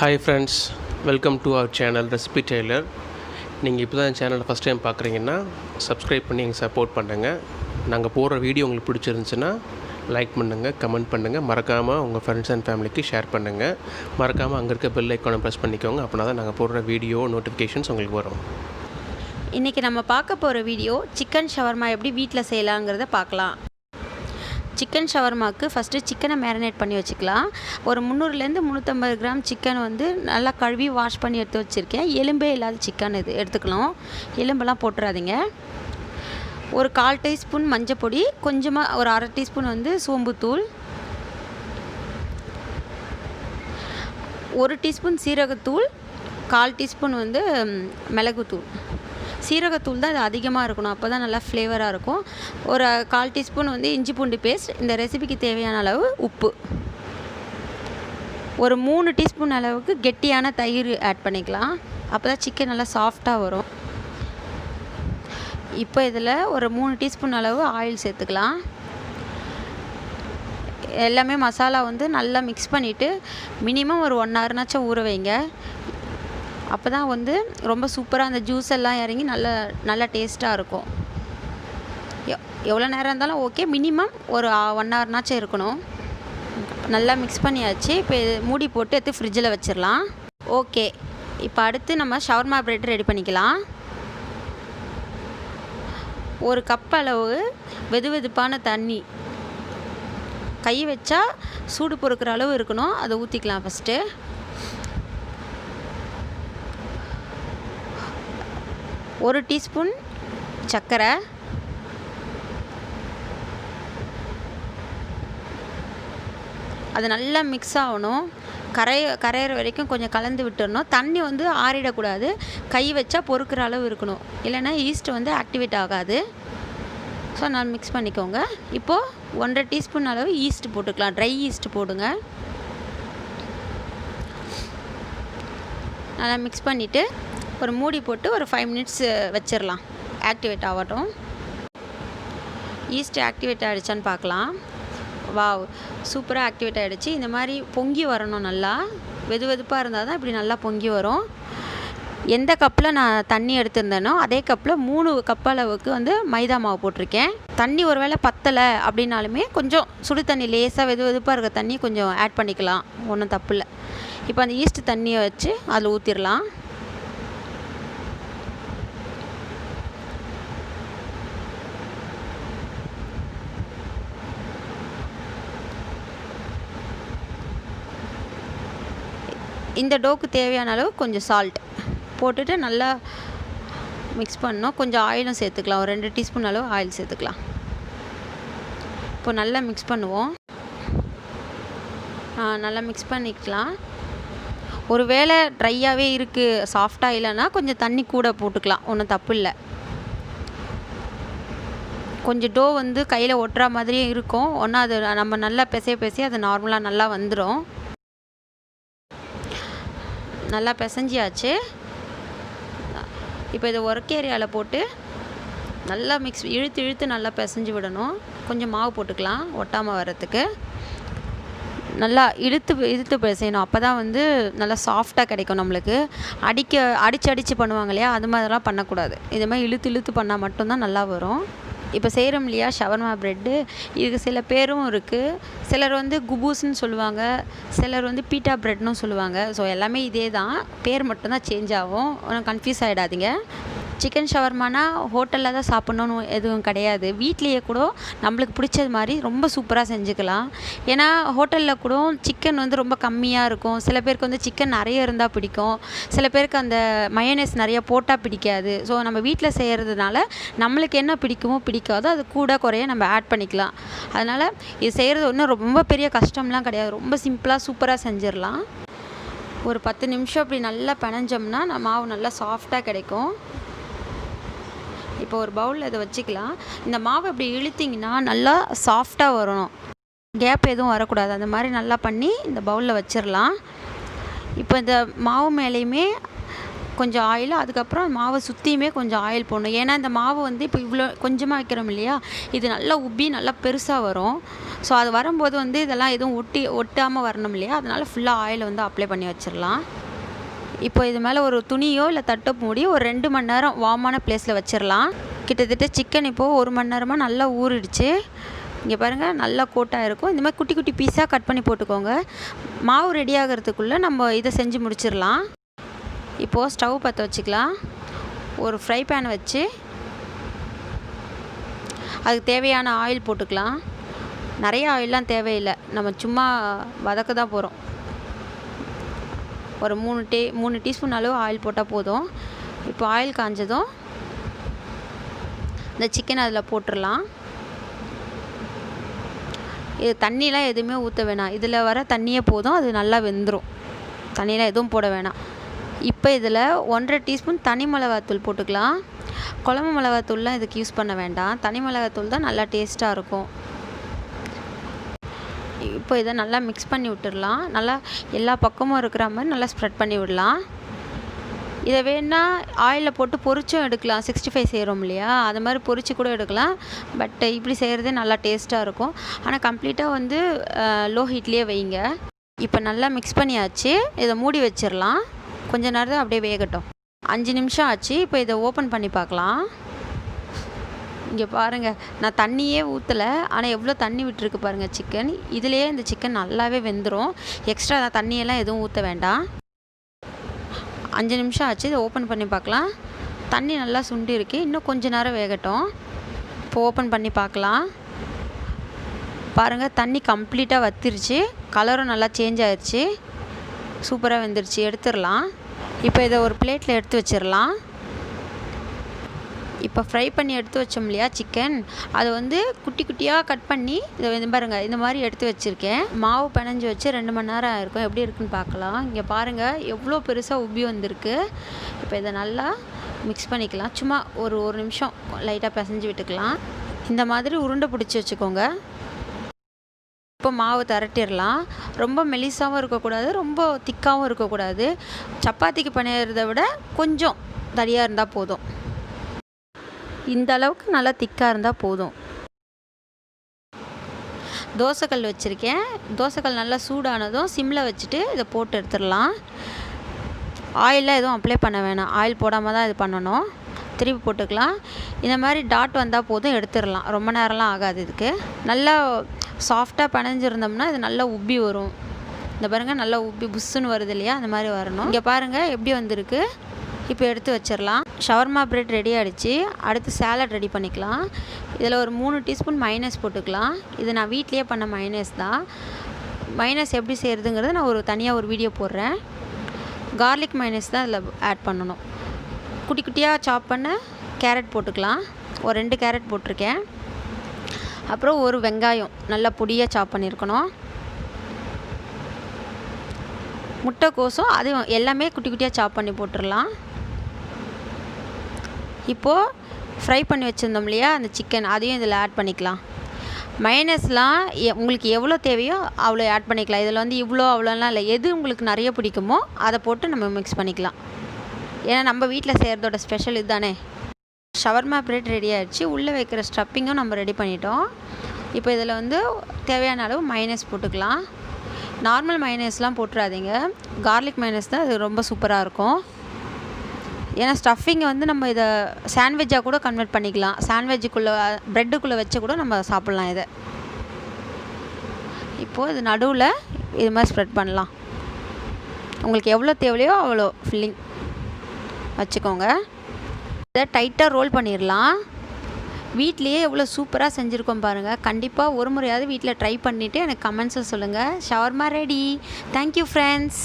Hi friends, welcome to our channel Recipe Tailor. நீங்கள் இப்போ தான் சேனலை ஃபஸ்ட் டைம் பார்க்குறீங்கன்னா சப்ஸ்கிரைப் பண்ணி எங்கள் சப்போர்ட் பண்ணுங்கள். நாங்கள் போடுற வீடியோ உங்களுக்கு பிடிச்சிருந்துச்சுன்னா லைக் பண்ணுங்கள், கமெண்ட் பண்ணுங்கள், மறக்காமல் உங்கள் ஃப்ரெண்ட்ஸ் அண்ட் ஃபேமிலிக்கு ஷேர் பண்ணுங்கள். மறக்காமல் அங்கே இருக்க பெல் ஐக்கானை ப்ரெஸ் பண்ணிக்கோங்க. அப்படின்னா தான் நாங்கள் போடுற வீடியோ நோட்டிஃபிகேஷன்ஸ் உங்களுக்கு வரும். இன்றைக்கி நம்ம பார்க்க போகிற வீடியோ சிக்கன் ஷவர்மா எப்படி வீட்டில் செய்யலாங்கிறத பார்க்கலாம். சிக்கன் ஷவர்மாவுக்கு ஃபஸ்ட்டு சிக்கனை மேரினேட் பண்ணி வச்சுக்கலாம். ஒரு 300லேருந்து 350 கிராம் சிக்கன் வந்து நல்லா கழுவி வாஷ் பண்ணி எடுத்து வச்சுருக்கேன். எலும்பே இல்லாத சிக்கன் இது எடுத்துக்கலாம். எலும்பெல்லாம் போட்டுறாதீங்க. ஒரு 1/4 டீஸ்பூன் மஞ்சள் பொடி, கொஞ்சமாக ஒரு 1/2 டீஸ்பூன் வந்து சோம்புத்தூள், 1 டீஸ்பூன் சீரகத்தூள், 1/4 டீஸ்பூன் வந்து மிளகுத்தூள். சீரகத்தூள் தான் இது அதிகமாக இருக்கணும், அப்போ தான் நல்லா ஃப்ளேவராக இருக்கும். ஒரு 1/4 டீஸ்பூன் வந்து இஞ்சி பூண்டு பேஸ்ட். இந்த ரெசிபிக்கு தேவையான அளவு உப்பு. ஒரு 3 டீஸ்பூன் அளவுக்கு கெட்டியான தயிர் ஆட் பண்ணிக்கலாம். அப்போ தான் சிக்கன் நல்லா சாஃப்டாக வரும். இப்போ இதில் ஒரு 3 டீஸ்பூன் அளவு ஆயில் சேர்த்துக்கலாம். எல்லாமே மசாலா வந்து நல்லா மிக்ஸ் பண்ணிவிட்டு மினிமம் ஒரு 1 ஹவர்னாச்சும் ஊற வைங்க. அப்போ தான் வந்து ரொம்ப சூப்பராக அந்த ஜூஸ் எல்லாம் இறங்கி நல்லா டேஸ்ட்டாக இருக்கும். எவ்வளோ நேரம் இருந்தாலும் ஓகே, மினிமம் ஒரு 1 ஹவர்னாச்சும் இருக்கணும். நல்லா மிக்ஸ் பண்ணியாச்சு. இப்போ மூடி போட்டு எடுத்து ஃப்ரிட்ஜில் வச்சிடலாம். ஓகே, இப்போ அடுத்து நம்ம ஷவர்மா பிரெட் ரெடி பண்ணிக்கலாம். ஒரு கப் அளவு வெதுவெதுப்பான தண்ணி, கை வச்சா சூடு பொறுக்கிற அளவு இருக்கணும், அதை ஊற்றிக்கலாம். ஃபஸ்ட்டு 1 டீஸ்பூன் சர்க்கரை, அது நல்லா மிக்ஸ் ஆகணும். கரையிற வரைக்கும் கொஞ்சம் கலந்து விட்டுறணும். தண்ணி வந்து ஆறிடக்கூடாது, கை வச்சா பொறுக்கிற அளவு இருக்கணும், இல்லைன்னா ஈஸ்ட் வந்து ஆக்டிவேட் ஆகாது. ஸோ நான் மிக்ஸ் பண்ணிக்கோங்க. இப்போது 1/2 டீஸ்பூன் அளவு ஈஸ்ட் போட்டுக்கலாம். ட்ரை ஈஸ்ட் போடுங்க. நல்லா மிக்ஸ் பண்ணிவிட்டு ஒரு மூடி போட்டு ஒரு 5 மினிட்ஸ் வச்சிடலாம். ஆக்டிவேட் ஆகட்டும். ஈஸ்ட் ஆக்டிவேட் ஆகிடுச்சான்னு பார்க்கலாம். வாவ், சூப்பராக ஆக்டிவேட் ஆகிடுச்சு. இந்த மாதிரி பொங்கி வரணும். நல்லா வெதுவெதுப்பாக இருந்தால் தான் இப்படி நல்லா பொங்கி வரும். எந்த கப்பில் நான் தண்ணி எடுத்திருந்தேனோ அதே கப்பில் 3 கப் அளவுக்கு வந்து மைதா மாவு போட்டிருக்கேன். தண்ணி ஒரு வேளை பத்தலை அப்படின்னாலுமே கொஞ்சம் சுடு தண்ணி, லேசாக வெதுவெதுப்பாக இருக்க தண்ணி கொஞ்சம் ஆட் பண்ணிக்கலாம், ஒன்றும் தப்பு இல்லை. இப்போ அந்த ஈஸ்ட் தண்ணியை வச்சு அதில் ஊற்றிடலாம். இந்த டோக்கு தேவையான அளவு கொஞ்சம் சால்ட் போட்டுட்டு நல்லா மிக்ஸ் பண்ணணும். கொஞ்சம் ஆயிலும் சேர்த்துக்கலாம். ஒரு 2 டீஸ்பூன் அளவு ஆயில் சேர்த்துக்கலாம். இப்போ நல்லா மிக்ஸ் பண்ணுவோம். நல்லா மிக்ஸ் பண்ணிக்கலாம். ஒரு வேளை ட்ரையாகவே இருக்குது, சாஃப்டாக இல்லைன்னா கொஞ்சம் தண்ணி கூட போட்டுக்கலாம், ஒன்றும் தப்பு இல்லை. கொஞ்சம் டோ வந்து கையில் ஒட்டுற மாதிரியே இருக்கும். ஒன்றா அது நம்ம நல்லா பிசைய அது நார்மலாக நல்லா வந்துடும். நல்லா பிசைஞ்சியாச்சு. இப்போ இதை ஒர்க் ஏரியாவில் போட்டு நல்லா இழுத்து நல்லா பிசைஞ்சு விடணும். கொஞ்சம் மாவு போட்டுக்கலாம் ஒட்டாமல் வர்றதுக்கு. நல்லா இழுத்து பிசையணும். அப்போ தான் வந்து நல்லா சாஃப்டாக கிடைக்கும் நம்மளுக்கு. அடித்து பண்ணுவாங்க இல்லையா, அது மாதிரிலாம் பண்ணக்கூடாது. இது மாதிரி இழுத்து பண்ணால் மட்டும்தான் நல்லா வரும். இப்போ செய்கிறோம் இல்லையா ஷவர்மா ப்ரெட்டு, இதுக்கு சில பேரும் இருக்குது. சிலர் வந்து குபூஸ்ன்னு சொல்லுவாங்க, சிலர் வந்து பீட்டா ப்ரெட்னும் சொல்லுவாங்க. ஸோ எல்லாமே இதே தான், பேர் மட்டும்தான் சேஞ்ச் ஆகும். ஒன்றும் கன்ஃபியூஸ் ஆகிடாதீங்க. சிக்கன் ஷவர்மானா ஹோட்டலில் தான் சாப்பிட்ணுன்னு எதுவும் கிடையாது. வீட்லேயே கூட நம்மளுக்கு பிடிச்சது மாதிரி ரொம்ப சூப்பராக செஞ்சுக்கலாம். ஏன்னா ஹோட்டலில் கூட சிக்கன் வந்து ரொம்ப கம்மியாக இருக்கும். சில பேருக்கு வந்து சிக்கன் நிறைய இருந்தால் பிடிக்கும், சில பேருக்கு அந்த மயோனைஸ் நிறைய போட்டால் பிடிக்காது. ஸோ நம்ம வீட்டில் செய்கிறதுனால நம்மளுக்கு என்ன பிடிக்குமோ பிடிக்காதோ அது கூட குறைய நம்ம ஆட் பண்ணிக்கலாம். அதனால் இது செய்கிறது ஒன்றும் ரொம்ப பெரிய கஷ்டம்லாம் கிடையாது. ரொம்ப சிம்பிளாக சூப்பராக செஞ்சிடலாம். ஒரு 10 நிமிஷம் அப்படி நல்லா பிணைஞ்சோம்னா மாவு நல்லா சாஃப்டாக கிடைக்கும். இப்போ ஒரு பவுலில் இதை வச்சுக்கலாம். இந்த மாவு இப்படி இழுத்திங்கன்னா நல்லா சாஃப்டாக வரணும், கேப் எதுவும் வரக்கூடாது. அந்த மாதிரி நல்லா பண்ணி இந்த பவுலில் வச்சிடலாம். இப்போ இந்த மாவு மேலேயுமே கொஞ்சம் ஆயில், அதுக்கப்புறம் மாவை சுற்றியுமே கொஞ்சம் ஆயில் போடணும். ஏன்னா இந்த மாவு வந்து இப்போ இவ்வளோ கொஞ்சமாக வைக்கிறோம் இல்லையா, இது நல்லா உப்பி நல்லா பெருசாக வரும். ஸோ அது வரும்போது வந்து இதெல்லாம் எதுவும் ஒட்டாமல் வரணும் இல்லையா, அதனால் ஃபுல்லாக ஆயில் வந்து அப்ளை பண்ணி வச்சிடலாம். இப்போ இது மேலே ஒரு துணியோ இல்லை தட்டோ மூடி ஒரு 2 மணி நேரம் வார்மான ப்ளேஸில் வச்சிடலாம். கிட்டத்தட்ட சிக்கன் இப்போது 1 மணி நேரமாக நல்லா ஊறிடுச்சு. இங்கே பாருங்கள், நல்லா கோட்டாக இருக்கும். இந்த மாதிரி குட்டி குட்டி பீஸாக கட் பண்ணி போட்டுக்கோங்க. மாவு ரெடி ஆகிறதுக்குள்ளே நம்ம இதை செஞ்சு முடிச்சிடலாம். இப்போது ஸ்டவ் பற்ற வச்சுக்கலாம். ஒரு ஃப்ரை பேன் வச்சு அதுக்கு தேவையான ஆயில் போட்டுக்கலாம். நிறைய ஆயிலெலாம் தேவையில்லை, நம்ம சும்மா வதக்க தான் போகிறோம். ஒரு 3 டீஸ்பூன் அளவு ஆயில் போட்டால் போதும். இப்போ ஆயில் காஞ்சதும் இந்த சிக்கன் அதில் போட்டுடலாம். இது தண்ணிலாம் எதுவுமே ஊற்ற வேணாம், இதில் வர தண்ணியே போதும், அது நல்லா வெந்துடும். தண்ணியெலாம் எதுவும் போட வேணாம். இப்போ இதில் 1.5 டீஸ்பூன் தனி மிளகாத்தூள் போட்டுக்கலாம். குழம்பு மிளகாத்தூள்லாம் இதுக்கு யூஸ் பண்ண வேண்டாம், தனி மிளகாத்தூள் தான் நல்லா டேஸ்ட்டாக இருக்கும். இப்போ இதை நல்லா மிக்ஸ் பண்ணி விட்டுடலாம். நல்லா எல்லா பக்கமும் இருக்கிற மாதிரி நல்லா ஸ்ப்ரெட் பண்ணி விடலாம். இதை வேணால் ஆயிலில் போட்டு பொரிச்சும் எடுக்கலாம். 65 செய்கிறோம் இல்லையா, அது மாதிரி பொரிச்சு கூட எடுக்கலாம். பட் இப்படி செய்கிறதே நல்லா டேஸ்ட்டாக இருக்கும். ஆனால் கம்ப்ளீட்டாக வந்து லோ ஹீட்லேயே வைங்க. இப்போ நல்லா மிக்ஸ் பண்ணியாச்சு. இதை மூடி வச்சிடலாம். கொஞ்ச நேரம் அப்படியே வேகட்டும். 5 நிமிஷம் ஆச்சு. இப்போ இதை ஓப்பன் பண்ணி பார்க்கலாம். இங்கே பாருங்கள், நான் தண்ணியே ஊற்றலை, ஆனால் எவ்வளோ தண்ணி விட்டுருக்கு பாருங்கள் சிக்கன். இதுலேயே இந்த சிக்கன் நல்லாவே வெந்துடும். எக்ஸ்ட்ரா தண்ணியெல்லாம் எதுவும் ஊற்ற வேண்டாம். 5 நிமிஷம் ஆச்சு. இதை ஓப்பன் பண்ணி பார்க்கலாம். தண்ணி நல்லா சுண்டி இருக்கு. இன்னும் கொஞ்ச நேரம் வேகட்டும். இப்போ ஓப்பன் பண்ணி பார்க்கலாம். பாருங்கள், தண்ணி கம்ப்ளீட்டாக வத்திருச்சு. கலரும் நல்லா சேஞ்ச் ஆயிடுச்சு. சூப்பராக வெந்துருச்சு. எடுத்துடலாம். இப்போ இதை ஒரு பிளேட்டில் எடுத்து வச்சிடலாம். இப்போ ஃப்ரை பண்ணி எடுத்து வச்சோம் இல்லையா சிக்கன், அதை வந்து குட்டி குட்டியாக கட் பண்ணி இதை வந்து பாருங்கள் இந்த மாதிரி எடுத்து வச்சுருக்கேன். மாவு பிணைஞ்சி வச்சு 2 மணி நேரம் ஆயிருக்கும். எப்படி இருக்குன்னு பார்க்கலாம். இங்கே பாருங்கள், எவ்வளோ பெருசாக உப்பி வந்திருக்கு. இப்போ இதை நல்லா மிக்ஸ் பண்ணிக்கலாம். சும்மா ஒரு நிமிஷம் லைட்டாக பிசைஞ்சு விட்டுக்கலாம். இந்த மாதிரி உருண்டை பிடிச்சி வச்சுக்கோங்க. இப்போ மாவு திரட்டிடலாம். ரொம்ப மெலிசாகவும் இருக்கக்கூடாது, ரொம்ப திக்காகவும் இருக்கக்கூடாது. சப்பாத்திக்கு பிணையிறத விட கொஞ்சம் தடியாக இருந்தால் போதும். இந்த அளவுக்கு நல்லா திக்காக இருந்தால் போதும். தோசைக்கல் வச்சுருக்கேன். தோசைக்கல் நல்லா சூடானதும் சிம்மில் வச்சுட்டு இதை போட்டு எடுத்துடலாம். ஆயிலெலாம் எதுவும் அப்ளை பண்ண வேணாம், ஆயில் போடாமல் தான் இது பண்ணணும். திருப்பி போட்டுக்கலாம். இந்த மாதிரி டாட் வந்தால் போதும், எடுத்துடலாம். ரொம்ப நேரம்லாம் ஆகாது. இதுக்கு நல்லா சாஃப்டாக பிணைஞ்சிருந்தோம்னா இது நல்லா உப்பி வரும். இந்த பாருங்கள், நல்லா உப்பி புஷ்ஷுன்னு வருது இல்லையா, அந்த மாதிரி வரணும். இங்கே பாருங்கள் எப்படி வந்திருக்கு. இப்போ எடுத்து வச்சிடலாம். ஷவர்மா பிரெட் ரெடி ஆகிடுச்சு. அடுத்து சேலட் ரெடி பண்ணிக்கலாம். இதில் ஒரு 3 டீஸ்பூன் மைனஸ் போட்டுக்கலாம். இது நான் வீட்லேயே பண்ண மைனஸ் தான். மைனஸ் எப்படி செய்கிறதுங்கிறது நான் தனியாக ஒரு வீடியோ போடுறேன். கார்லிக் மைனஸ் தான் இதில் ஆட் பண்ணணும். குட்டி குட்டியாக சாப் பண்ண கேரட் போட்டுக்கலாம். ஒரு 2 கேரட் போட்டிருக்கேன். அப்புறம் ஒரு வெங்காயம் நல்லா பொடியாக சாப் பண்ணியிருக்கணும். முட்டைக்கோசும் அதையும் எல்லாமே குட்டி குட்டியாக சாப் பண்ணி போட்டுடலாம். இப்போது ஃப்ரை பண்ணி வச்சுருந்தோம் இல்லையா அந்த சிக்கன், அதையும் இதில் ஆட் பண்ணிக்கலாம். மைனஸ்லாம் உங்களுக்கு எவ்வளோ தேவையோ அவ்வளோ ஆட் பண்ணிக்கலாம். இதில் வந்து இவ்வளோ அவ்வளோலாம் இல்லை, எது உங்களுக்கு நிறைய பிடிக்குமோ அதை போட்டு நம்ம மிக்ஸ் பண்ணிக்கலாம். ஏன்னா நம்ம வீட்டில் செய்கிறதோட ஸ்பெஷல் இதுதானே. ஷவர்மா பிரெட் ரெடி ஆகிடுச்சு. உள்ளே வைக்கிற ஸ்டப்பிங்கும் நம்ம ரெடி பண்ணிட்டோம். இப்போ இதில் வந்து தேவையான அளவு மைனஸ் போட்டுக்கலாம். நார்மல் மைனஸ்லாம் போட்டுறாதீங்க, கார்லிக் மைனஸ் தான் அது ரொம்ப சூப்பராக இருக்கும். ஏன்னா ஸ்டஃபிங்கை வந்து நம்ம இதை சாண்ட்விட்சாக கூட கன்வெர்ட் பண்ணிக்கலாம். சாண்ட்விட்ஜுக்குள்ளே ப்ரெட்டுக்குள்ளே வச்சு கூட நம்ம சாப்பிட்லாம் இதை. இப்போது இது நடுவில் இது மாதிரி ஸ்ப்ரெட் பண்ணலாம். உங்களுக்கு எவ்வளோ தேவையோ அவ்வளோ ஃபில்லிங் வச்சுக்கோங்க. இதை டைட்டாக ரோல் பண்ணிடலாம். வீட்லேயே எவ்வளோ சூப்பராக செஞ்சுருக்கோம் பாருங்கள். கண்டிப்பாக ஒரு முறையாவது வீட்டில் ட்ரை பண்ணிவிட்டு எனக்கு கமெண்ட்ஸில் சொல்லுங்கள். Shawarma ready. Thank you friends.